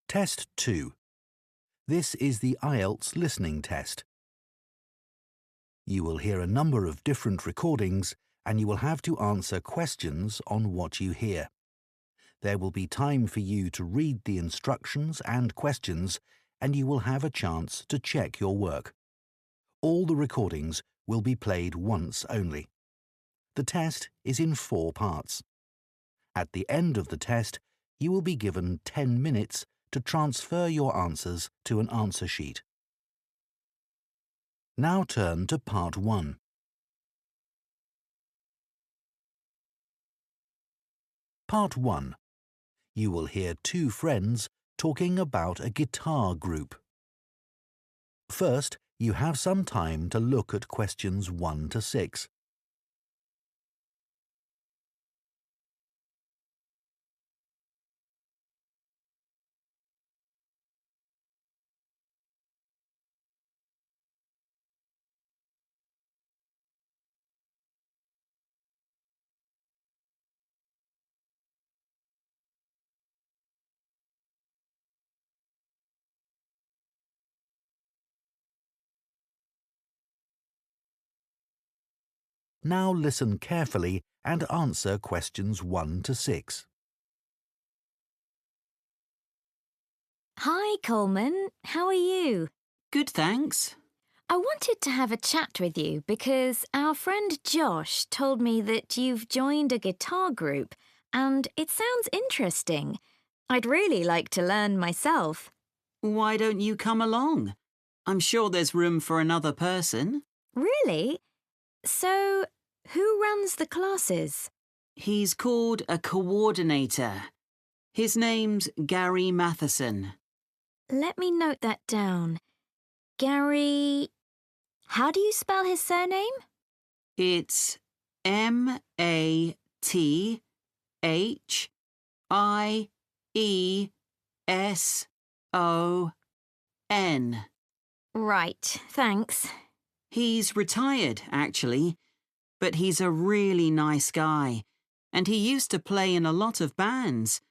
Test 2. This is the IELTS listening test. You will hear a number of different recordings and you will have to answer questions on what you hear. There will be time for you to read the instructions and questions and you will have a chance to check your work. All the recordings will be played once only. The test is in 4 parts. At the end of the test, you will be given 10 minutes to transfer your answers to an answer sheet. Now turn to Part 1. Part 1. You will hear 2 friends talking about a guitar group. First, you have some time to look at questions 1 to 6. Now listen carefully and answer questions 1 to 6. Hi, Coleman. How are you? Good, thanks. I wanted to have a chat with you because our friend Josh told me that you've joined a guitar group and it sounds interesting. I'd really like to learn myself. Why don't you come along? I'm sure there's room for another person. Really? So, who runs the classes? He's called a coordinator. His name's Gary Matheson. Let me note that down. Gary... How do you spell his surname? It's Matheson. Right, thanks. He's retired, actually, but he's a really nice guy, and he used to play in a lot of bands.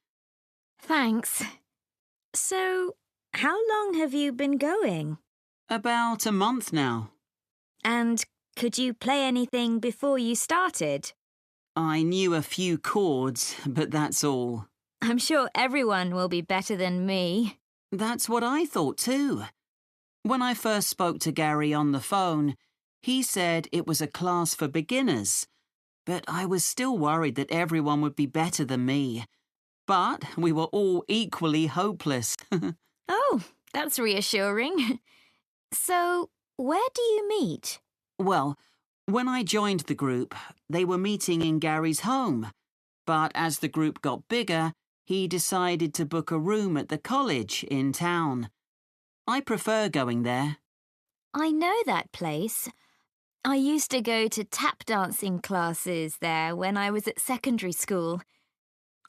Thanks. So, how long have you been going? About a month now. And could you play anything before you started? I knew a few chords, but that's all. I'm sure everyone will be better than me. That's what I thought too. When I first spoke to Gary on the phone, he said it was a class for beginners, but I was still worried that everyone would be better than me. But we were all equally hopeless. Oh, that's reassuring. So, where do you meet? Well, when I joined the group, they were meeting in Gary's home. But as the group got bigger, he decided to book a room at the college in town. I prefer going there. I know that place. I used to go to tap dancing classes there when I was at secondary school.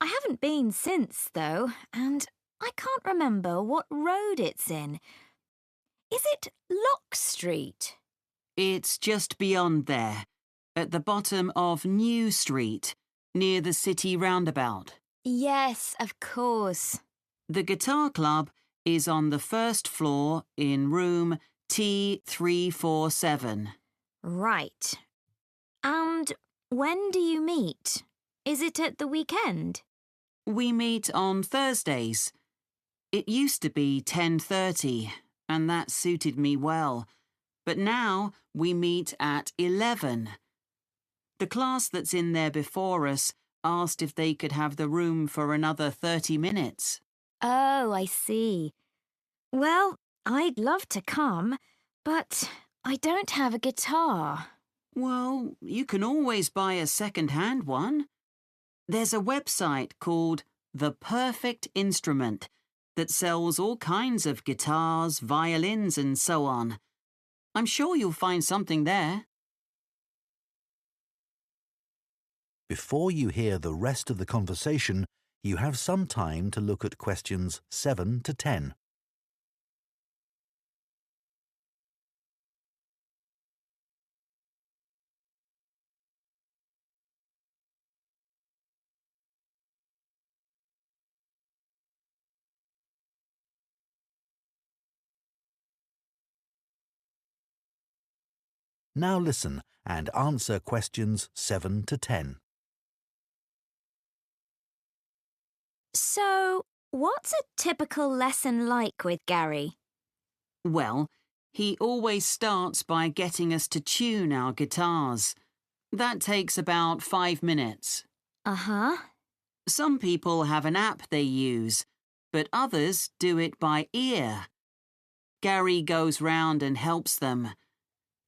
I haven't been since, though, and I can't remember what road it's in. Is it Lock Street? It's just beyond there, at the bottom of New Street, near the city roundabout. Yes, of course. The guitar club is on the first floor in room T347. Right. And when do you meet? Is it at the weekend? We meet on Thursdays. It used to be 10:30, and that suited me well. But now we meet at 11. The class that's in there before us asked if they could have the room for another 30 minutes. Oh, I see. Well, I'd love to come, but I don't have a guitar. Well, you can always buy a second-hand one. There's a website called The Perfect Instrument that sells all kinds of guitars, violins, and so on. I'm sure you'll find something there. Before you hear the rest of the conversation, you have some time to look at questions 7 to 10. Now listen and answer questions 7 to 10. So, what's a typical lesson like with Gary? Well, he always starts by getting us to tune our guitars. That takes about 5 minutes. Uh-huh. Some people have an app they use, but others do it by ear. Gary goes round and helps them.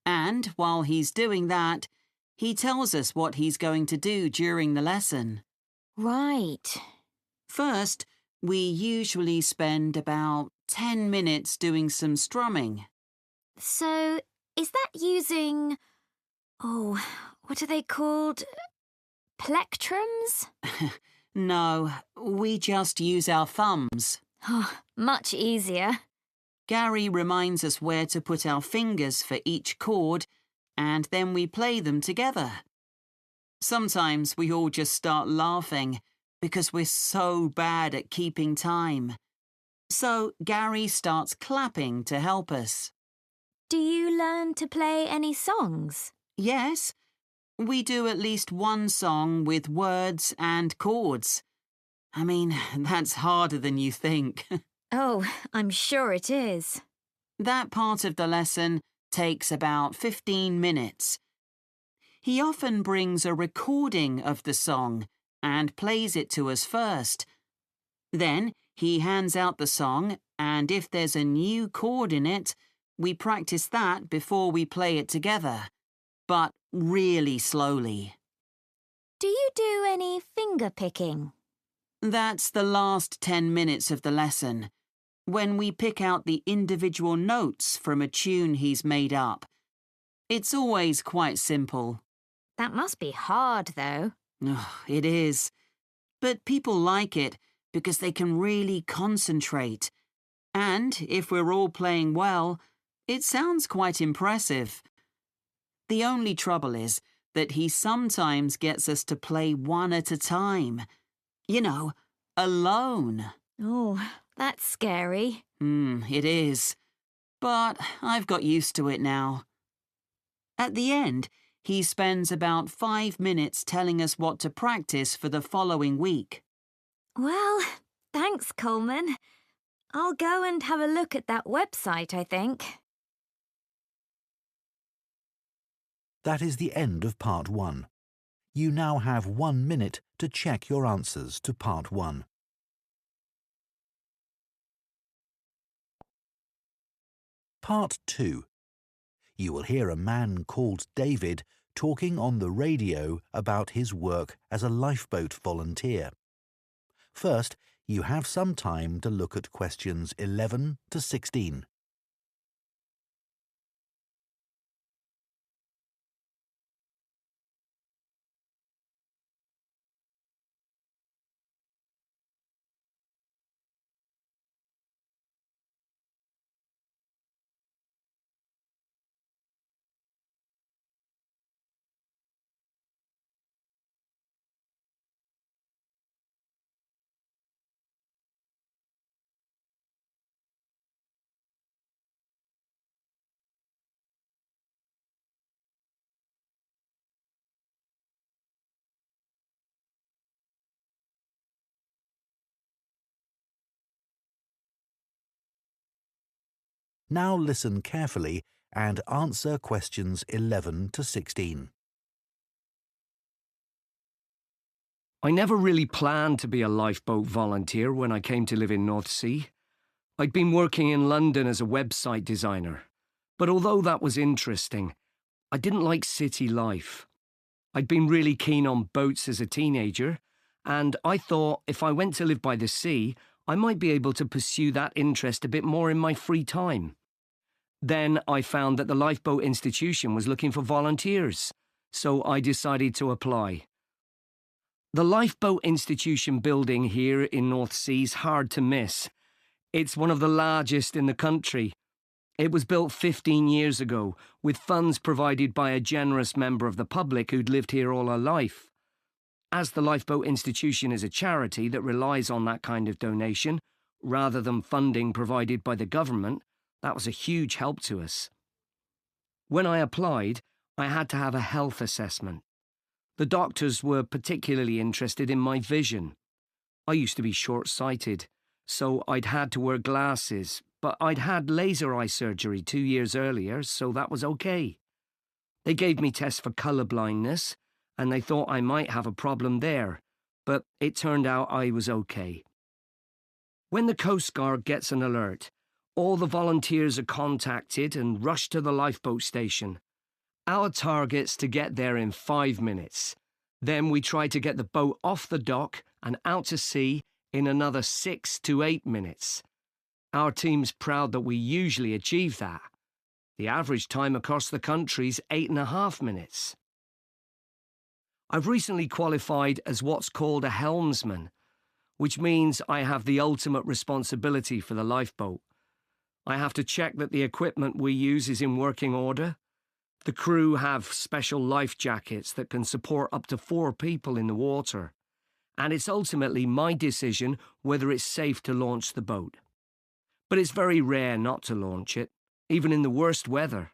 And while he's doing that, he tells us what he's going to do during the lesson. Right. First, we usually spend about 10 minutes doing some strumming. So, is that using... Oh, what are they called? Plectrums? No, we just use our thumbs. Oh, much easier. Gary reminds us where to put our fingers for each chord, and then we play them together. Sometimes we all just start laughing because we're so bad at keeping time. So Gary starts clapping to help us. Do you learn to play any songs? Yes, we do at least one song with words and chords. I mean, that's harder than you think. Oh, I'm sure it is. That part of the lesson takes about 15 minutes. He often brings a recording of the song and plays it to us first. Then he hands out the song, and if there's a new chord in it, we practice that before we play it together, but really slowly. Do you do any finger picking? That's the last 10 minutes of the lesson, when we pick out the individual notes from a tune he's made up. It's always quite simple. That must be hard, though. It is. But people like it because they can really concentrate. And if we're all playing well, it sounds quite impressive. The only trouble is that he sometimes gets us to play one at a time. You know, alone. Oh, that's scary. It is. But I've got used to it now. At the end, he spends about 5 minutes telling us what to practice for the following week. Well, thanks, Coleman. I'll go and have a look at that website, I think. That is the end of Part 1. You now have 1 minute to check your answers to Part 1. Part 2. You will hear a man called David talking on the radio about his work as a lifeboat volunteer. First, you have some time to look at questions 11 to 16. Now listen carefully and answer questions 11 to 16. I never really planned to be a lifeboat volunteer when I came to live in North Sea. I'd been working in London as a website designer, but although that was interesting, I didn't like city life. I'd been really keen on boats as a teenager, and I thought if I went to live by the sea, I might be able to pursue that interest a bit more in my free time. Then I found that the Lifeboat Institution was looking for volunteers, so I decided to apply. The Lifeboat Institution building here in North Sea's hard to miss. It's one of the largest in the country. It was built 15 years ago, with funds provided by a generous member of the public who'd lived here all her life. As the Lifeboat Institution is a charity that relies on that kind of donation, rather than funding provided by the government, that was a huge help to us. When I applied, I had to have a health assessment. The doctors were particularly interested in my vision. I used to be short-sighted, so I'd had to wear glasses, but I'd had laser eye surgery 2 years earlier, so that was okay. They gave me tests for colour blindness, and they thought I might have a problem there, but it turned out I was okay. When the Coast Guard gets an alert, all the volunteers are contacted and rushed to the lifeboat station. Our target's to get there in 5 minutes. Then we try to get the boat off the dock and out to sea in another 6 to 8 minutes. Our team's proud that we usually achieve that. The average time across the country's 8.5 minutes. I've recently qualified as what's called a helmsman, which means I have the ultimate responsibility for the lifeboat. I have to check that the equipment we use is in working order. The crew have special life jackets that can support up to 4 people in the water, and it's ultimately my decision whether it's safe to launch the boat. But it's very rare not to launch it, even in the worst weather.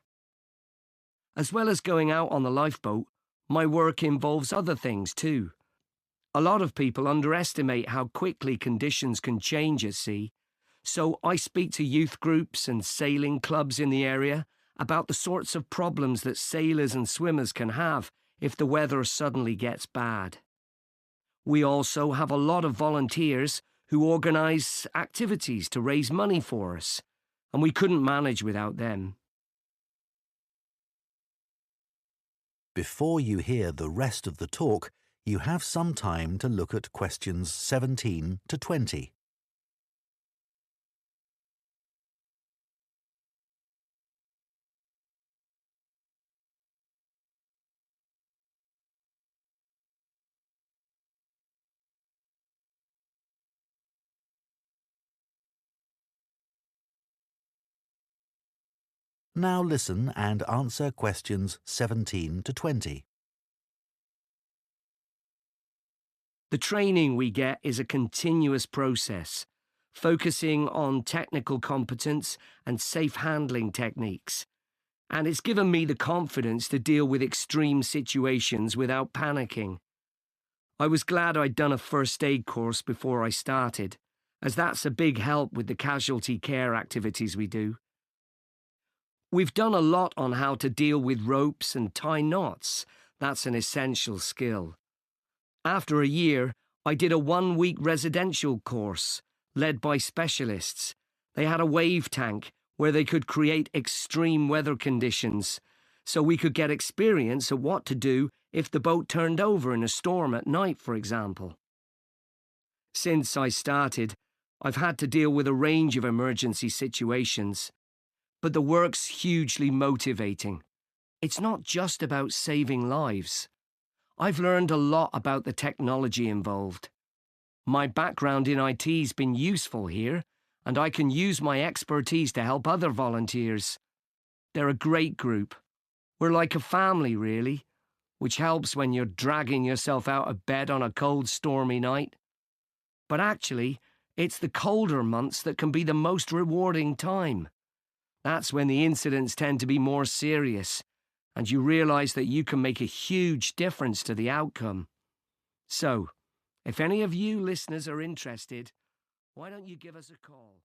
As well as going out on the lifeboat, my work involves other things too. A lot of people underestimate how quickly conditions can change at sea, so I speak to youth groups and sailing clubs in the area about the sorts of problems that sailors and swimmers can have if the weather suddenly gets bad. We also have a lot of volunteers who organise activities to raise money for us, and we couldn't manage without them. Before you hear the rest of the talk, you have some time to look at questions 17 to 20. Now listen and answer questions 17 to 20. The training we get is a continuous process, focusing on technical competence and safe handling techniques, and it's given me the confidence to deal with extreme situations without panicking. I was glad I'd done a first aid course before I started, as that's a big help with the casualty care activities we do. We've done a lot on how to deal with ropes and tie knots. That's an essential skill. After a year, I did a 1-week residential course, led by specialists. They had a wave tank where they could create extreme weather conditions, so we could get experience of what to do if the boat turned over in a storm at night, for example. Since I started, I've had to deal with a range of emergency situations, but the work's hugely motivating. It's not just about saving lives. I've learned a lot about the technology involved. My background in IT's been useful here, and I can use my expertise to help other volunteers. They're a great group. We're like a family, really, which helps when you're dragging yourself out of bed on a cold, stormy night. But actually, it's the colder months that can be the most rewarding time. That's when the incidents tend to be more serious, and you realise that you can make a huge difference to the outcome. So, if any of you listeners are interested, why don't you give us a call?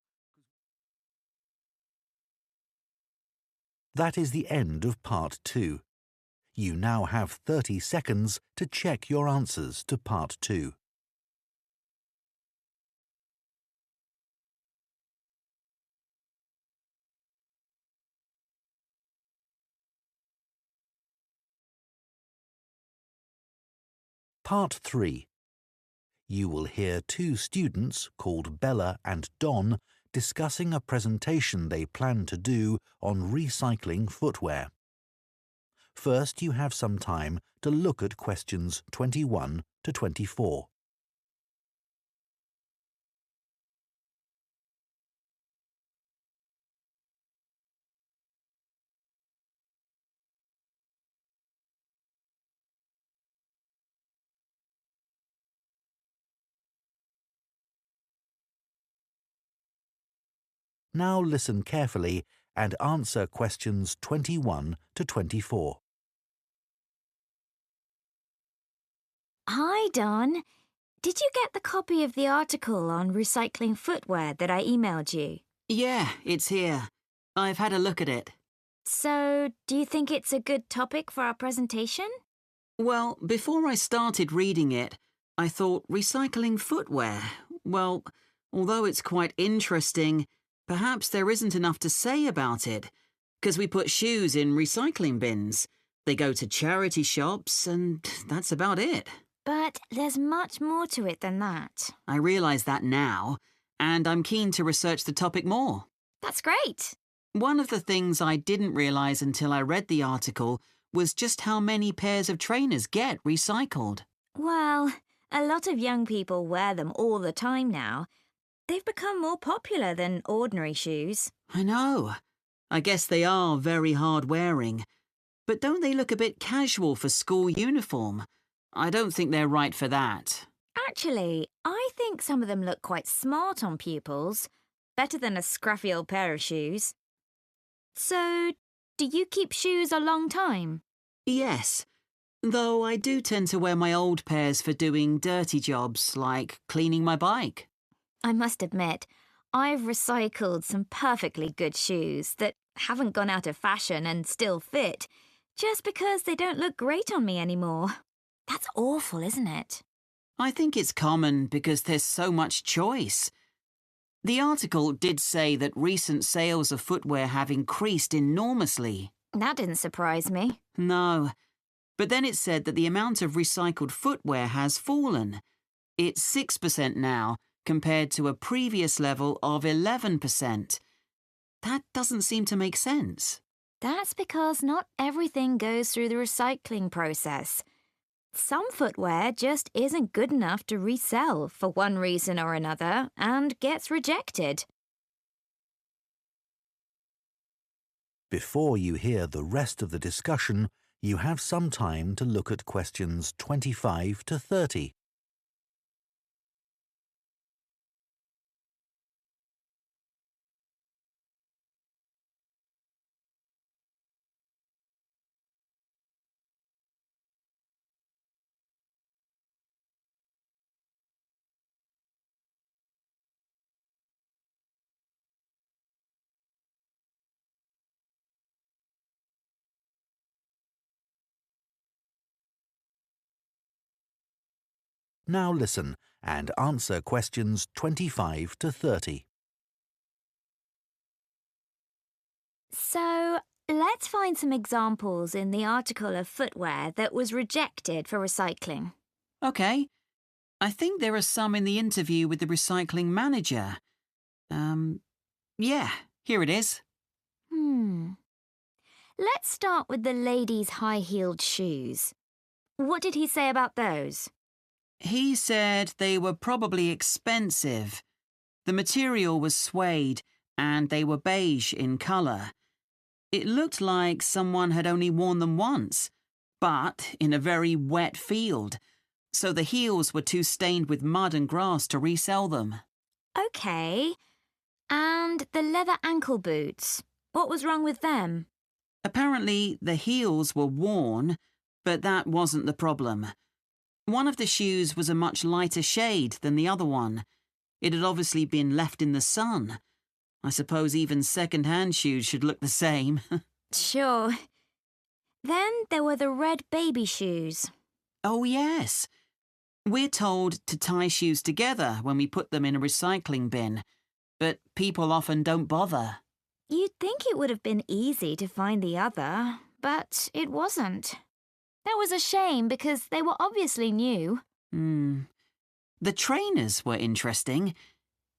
That is the end of part 2. You now have 30 seconds to check your answers to part 2. Part 3. You will hear 2 students called Bella and Don discussing a presentation they plan to do on recycling footwear. First, you have some time to look at questions 21 to 24. Now listen carefully and answer questions 21 to 24. Hi, Don. Did you get the copy of the article on recycling footwear that I emailed you? Yeah, it's here. I've had a look at it. So, do you think it's a good topic for our presentation? Well, before I started reading it, I thought recycling footwear. Well, although it's quite interesting, perhaps there isn't enough to say about it, because we put shoes in recycling bins. They go to charity shops, and that's about it. But there's much more to it than that. I realise that now, and I'm keen to research the topic more. That's great. One of the things I didn't realise until I read the article was just how many pairs of trainers get recycled. Well, a lot of young people wear them all the time now. They've become more popular than ordinary shoes. I know. I guess they are very hard-wearing. But don't they look a bit casual for school uniform? I don't think they're right for that. Actually, I think some of them look quite smart on pupils. Better than a scruffy old pair of shoes. So, do you keep shoes a long time? Yes, though I do tend to wear my old pairs for doing dirty jobs like cleaning my bike. I must admit, I've recycled some perfectly good shoes that haven't gone out of fashion and still fit, just because they don't look great on me anymore. That's awful, isn't it? I think it's common because there's so much choice. The article did say that recent sales of footwear have increased enormously. That didn't surprise me. No, but then it said that the amount of recycled footwear has fallen. It's 6% now, compared to a previous level of 11%. That doesn't seem to make sense. That's because not everything goes through the recycling process. Some footwear just isn't good enough to resell for one reason or another and gets rejected. Before you hear the rest of the discussion, you have some time to look at questions 25 to 30. Now listen and answer questions 25 to 30. So, let's find some examples in the article of footwear that was rejected for recycling. OK. I think there are some in the interview with the recycling manager. Yeah, here it is. Let's start with the ladies' high-heeled shoes. What did he say about those? He said they were probably expensive. The material was suede and they were beige in colour. It looked like someone had only worn them once, but in a very wet field, so the heels were too stained with mud and grass to resell them. OK. And the leather ankle boots. What was wrong with them? Apparently, the heels were worn, but that wasn't the problem. One of the shoes was a much lighter shade than the other one. It had obviously been left in the sun. I suppose even second-hand shoes should look the same. Sure. Then there were the red baby shoes. Oh, yes. We're told to tie shoes together when we put them in a recycling bin, but people often don't bother. You'd think it would have been easy to find the other, but it wasn't. That was a shame because they were obviously new. The trainers were interesting.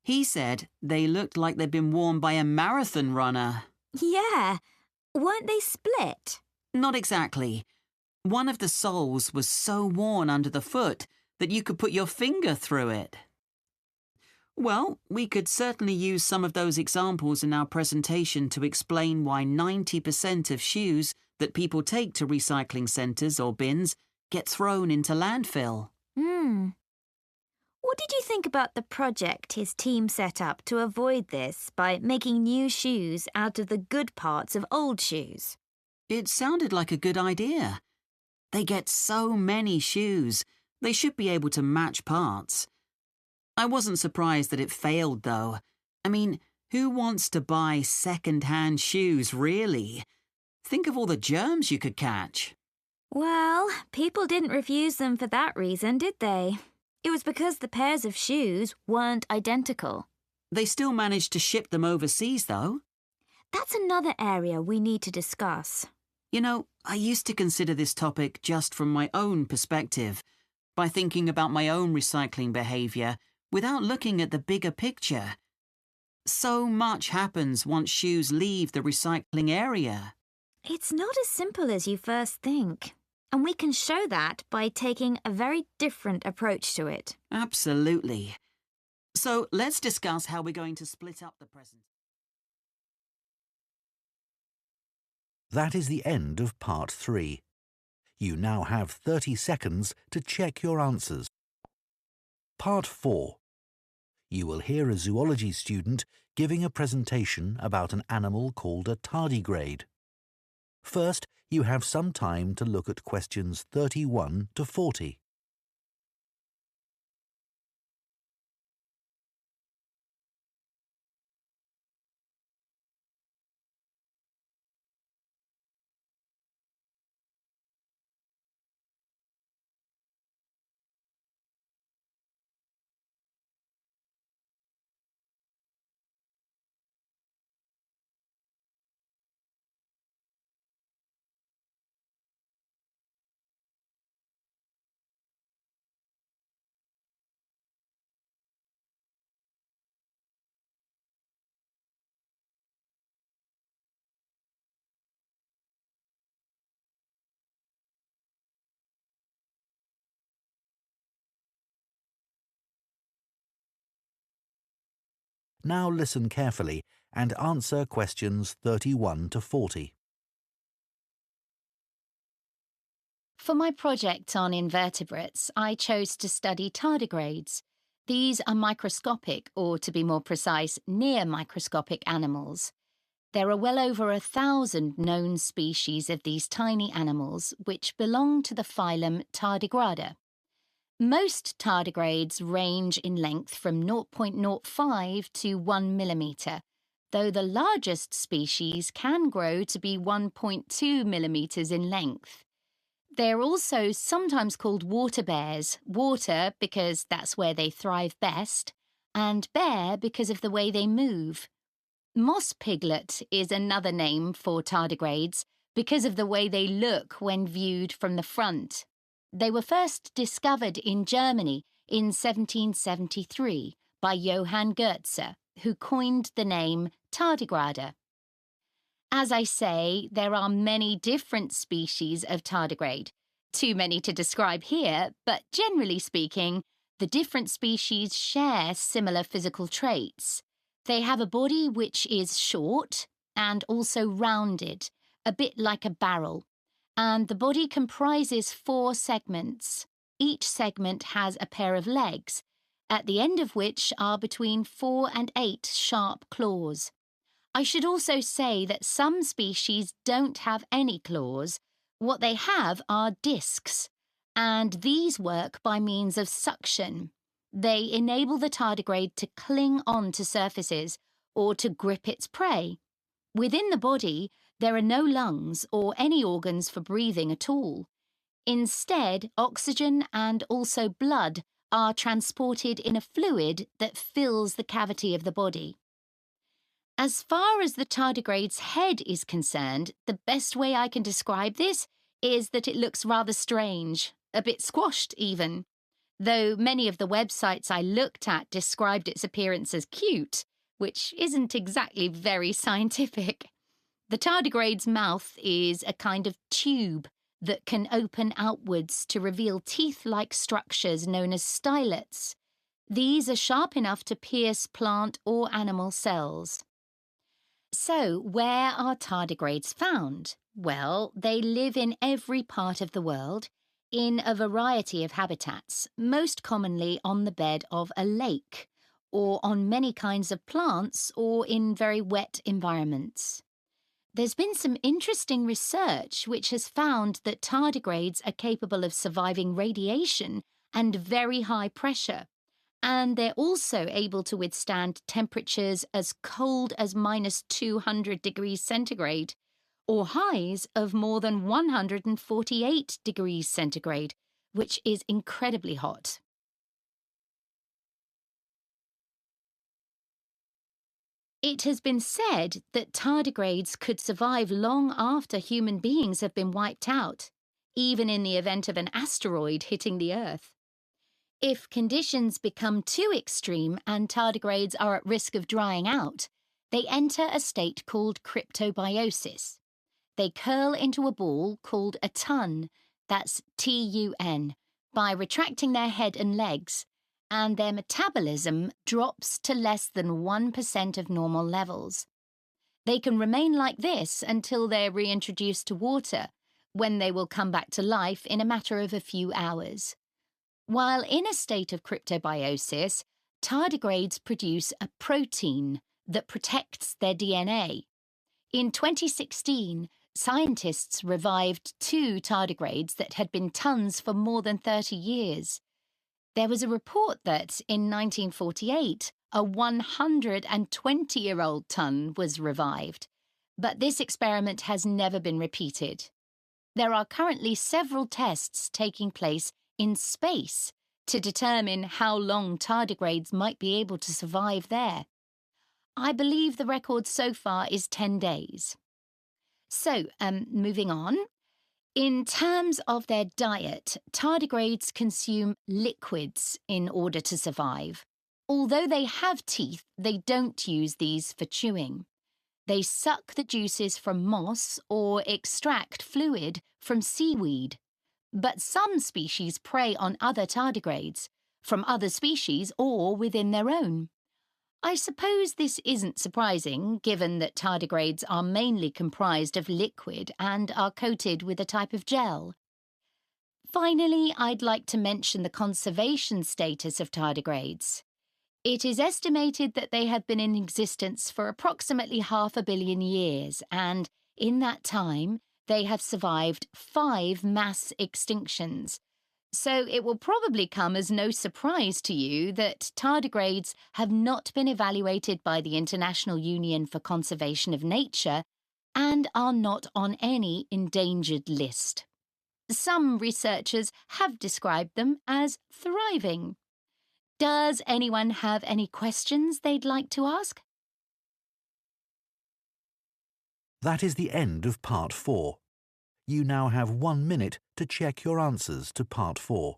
He said they looked like they'd been worn by a marathon runner. Yeah. Weren't they split? Not exactly. One of the soles was so worn under the foot that you could put your finger through it. Well, we could certainly use some of those examples in our presentation to explain why 90% of shoes that people take to recycling centres or bins get thrown into landfill. What did you think about the project his team set up to avoid this by making new shoes out of the good parts of old shoes? It sounded like a good idea. They get so many shoes, They should be able to match parts. I wasn't surprised that it failed, though. I mean, who wants to buy second-hand shoes, really? Think of all the germs you could catch. Well, people didn't refuse them for that reason, did they? It was because the pairs of shoes weren't identical. They still managed to ship them overseas, though. That's another area we need to discuss. You know, I used to consider this topic just from my own perspective, by thinking about my own recycling behaviour without looking at the bigger picture. So much happens once shoes leave the recycling area. It's not as simple as you first think, and we can show that by taking a very different approach to it. Absolutely. So let's discuss how we're going to split up the present. That is the end of part 3. You now have 30 seconds to check your answers. Part 4. You will hear a zoology student giving a presentation about an animal called a tardigrade. First, you have some time to look at questions 31 to 40. Now listen carefully and answer questions 31 to 40. For my project on invertebrates, I chose to study tardigrades. These are microscopic, or to be more precise, near microscopic animals. There are well over 1,000 known species of these tiny animals, which belong to the phylum Tardigrada. Most tardigrades range in length from 0.05 to 1 millimetre, though the largest species can grow to be 1.2 millimetres in length. They're also sometimes called water bears, water because that's where they thrive best, and bear because of the way they move. Moss piglet is another name for tardigrades because of the way they look when viewed from the front. They were first discovered in Germany in 1773 by Johann Goetze, who coined the name tardigrade. As I say, there are many different species of tardigrade. Too many to describe here, but generally speaking, the different species share similar physical traits. They have a body which is short and also rounded, a bit like a barrel. And the body comprises 4 segments. Each segment has a pair of legs, at the end of which are between 4 and 8 sharp claws. I should also say that some species don't have any claws. What they have are discs, and these work by means of suction. They enable the tardigrade to cling on to surfaces or to grip its prey. Within the body, there are no lungs or any organs for breathing at all. Instead, oxygen and also blood are transported in a fluid that fills the cavity of the body. As far as the tardigrade's head is concerned, the best way I can describe this is that it looks rather strange, a bit squashed even. Though many of the websites I looked at described its appearance as cute, which isn't exactly very scientific. The tardigrade's mouth is a kind of tube that can open outwards to reveal teeth-like structures known as stylets. These are sharp enough to pierce plant or animal cells. So, where are tardigrades found? Well, they live in every part of the world, in a variety of habitats, most commonly on the bed of a lake, or on many kinds of plants, or in very wet environments. There's been some interesting research which has found that tardigrades are capable of surviving radiation and very high pressure, and they're also able to withstand temperatures as cold as -200 degrees centigrade, or highs of more than 148 degrees centigrade, which is incredibly hot. It has been said that tardigrades could survive long after human beings have been wiped out, even in the event of an asteroid hitting the Earth. If conditions become too extreme and tardigrades are at risk of drying out, they enter a state called cryptobiosis. They curl into a ball called a tun, that's TUN, by retracting their head and legs, and their metabolism drops to less than 1% of normal levels. They can remain like this until they're reintroduced to water, when they will come back to life in a matter of a few hours. While in a state of cryptobiosis, tardigrades produce a protein that protects their DNA. In 2016, scientists revived 2 tardigrades that had been tuns for more than 30 years. There was a report that, in 1948, a 120-year-old tun was revived, but this experiment has never been repeated. There are currently several tests taking place in space to determine how long tardigrades might be able to survive there. I believe the record so far is 10 days. So, moving on. In terms of their diet, tardigrades consume liquids in order to survive. Although they have teeth, they don't use these for chewing. They suck the juices from moss or extract fluid from seaweed. But some species prey on other tardigrades, from other species or within their own. I suppose this isn't surprising, given that tardigrades are mainly comprised of liquid and are coated with a type of gel. Finally, I'd like to mention the conservation status of tardigrades. It is estimated that they have been in existence for approximately 500 million years, and in that time, they have survived 5 mass extinctions. So it will probably come as no surprise to you that tardigrades have not been evaluated by the International Union for Conservation of Nature and are not on any endangered list. Some researchers have described them as thriving. Does anyone have any questions they'd like to ask? That is the end of Part 4. You now have 1 minute to check your answers to Part 4.